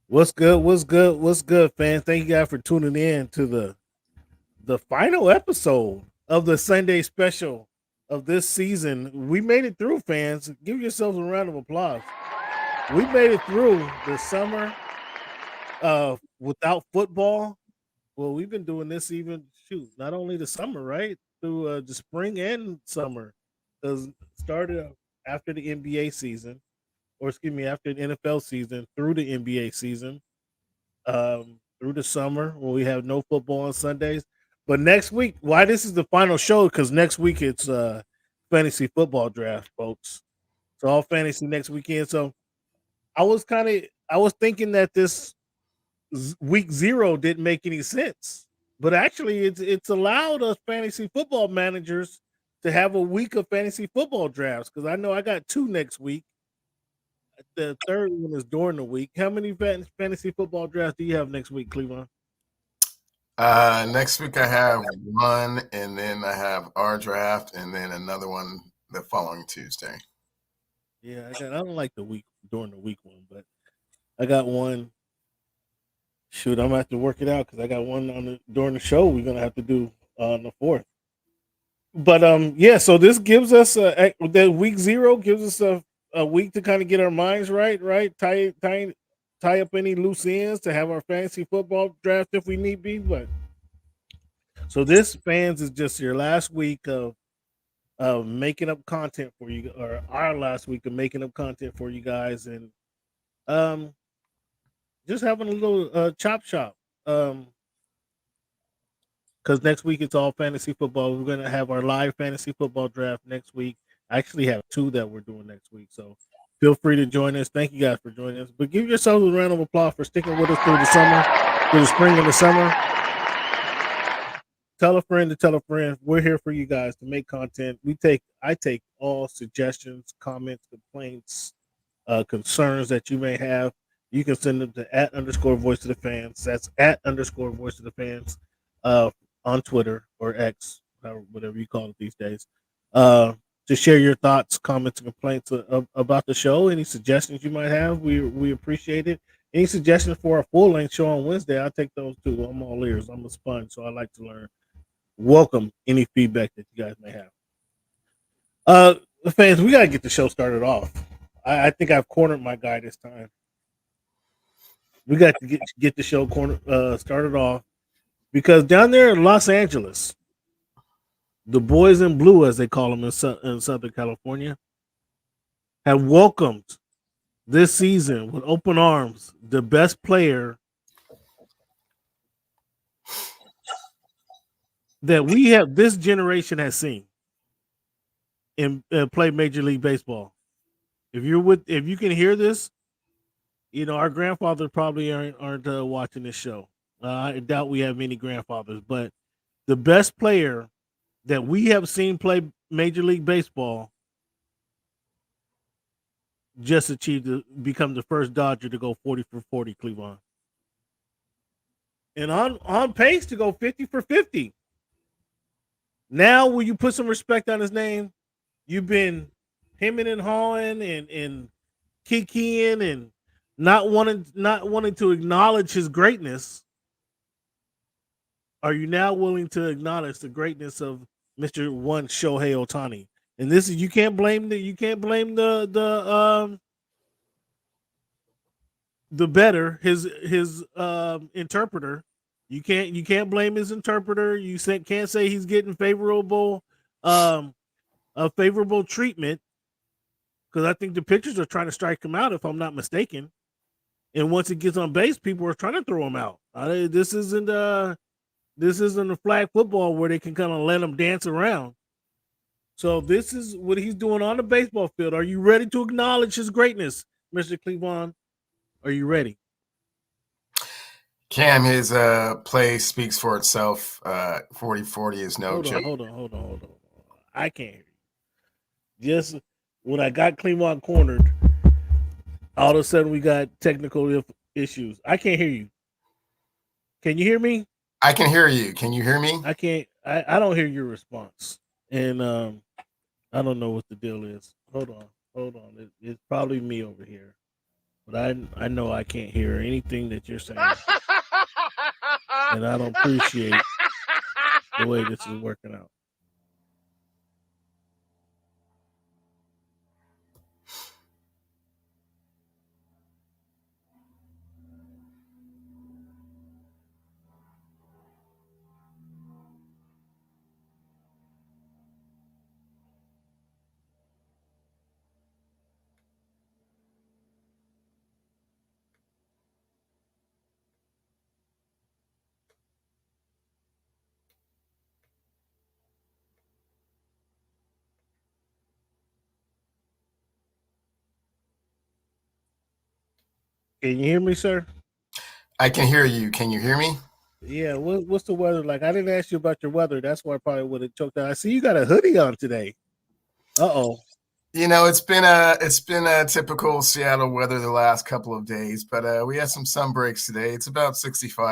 What's good? What's good? What's good, fans? Thank you guys for tuning in to the final episode of the Sunday special of this season. We made it through, fans. Give yourselves a round of applause. We made it through the summer without football. Well, we've been doing this even not only the summer, right? Through the spring and summer. Because started after the NBA season, or excuse me, after the NFL season through the NBA season through the summer when we have no football on Sundays. But next week, why this is the final show? Because next week it's fantasy football draft, folks. So all fantasy next weekend. So I was thinking that this week zero didn't make any sense, but actually it's allowed us fantasy football managers to have a week of fantasy football drafts because I know I got two next week. The third one is during the week. How many fantasy football drafts do you have next week, Cleveland? Next week I have one, and then I have our draft, and then another one the following Tuesday. Yeah, I don't like the week during the week one, but I got one. Shoot, I'm gonna have to work it out because I got one on during the show. We're gonna have to do on the fourth. But yeah. So this gives us the week zero gives us a week to kind of get our minds right, right? Tie up any loose ends to have our fantasy football draft if we need be. But so this fans is just your last week of making up content for you, or our last week of making up content for you guys, and um just having a little chop shop. Um, because next week it's all fantasy football. We're gonna have our live fantasy football draft next week. I actually have two that we're doing next week, so feel free to join us. Thank you guys for joining us. But give yourselves a round of applause for sticking with us through the summer, through the spring and the summer. Tell a friend to tell a friend. We're here for you guys to make content. I take all suggestions, comments, complaints, concerns that you may have. You can send them to at underscore voice of the fans. That's at underscore voice of the fans uh, on Twitter or X, or whatever you call it these days. Uh, to share your thoughts, comments, and complaints about the show. Any suggestions you might have, we appreciate it. Any suggestions for a full length show on Wednesday, I'll take those too. I'm all ears. I'm a sponge, so I like to learn. Welcome any feedback that you guys may have. Uh, fans, we gotta get the show started off. I think I've cornered my guy this time. We got to get the show started off because down there in Los Angeles, the boys in blue, as they call them in Southern California, have welcomed this season with open arms the best player that we have this generation has seen in play Major League Baseball. If you can hear this, you know our grandfathers probably aren't watching this show. I doubt we have many grandfathers, but the best player that we have seen play Major League Baseball just achieved to become the first Dodger to go 40 for 40, Cleveland. And on pace to go 50 for 50. Now, will you put some respect on his name? You've been hemming and hawing and kikiing and not wanting to acknowledge his greatness. Are you now willing to acknowledge the greatness of Mr. One Shohei Otani? And this is you can't blame the better his interpreter. You can't blame his interpreter. Can't say he's getting um a favorable treatment because I think the pitchers are trying to strike him out if I'm not mistaken. And once he gets on base, people are trying to throw him out. This isn't a flag football where they can kind of let him dance around. So this is what he's doing on the baseball field. Are you ready to acknowledge his greatness, Mr. Cleveland? Are you ready? Cam, his play speaks for itself. 40-40 is no Hold on, joke. hold on. I can't hear you. Just when I got Cleveland cornered, all of a sudden we got technical issues. I can't hear you. Can you hear me? I can hear you. Can you hear me? I can't. I don't hear your response, and I don't know what the deal is. Hold on. It's probably me over here. but I know I can't hear anything that you're saying, and I don't appreciate the way this is working out. Can you hear me, sir? I can hear you. Can you hear me? Yeah. What's the weather like? I didn't ask you about your weather. That's why I probably would have choked out. I see you got a hoodie on today. Uh-oh. You know, it's been a typical Seattle weather the last couple of days, but we had some sun breaks today. It's about 65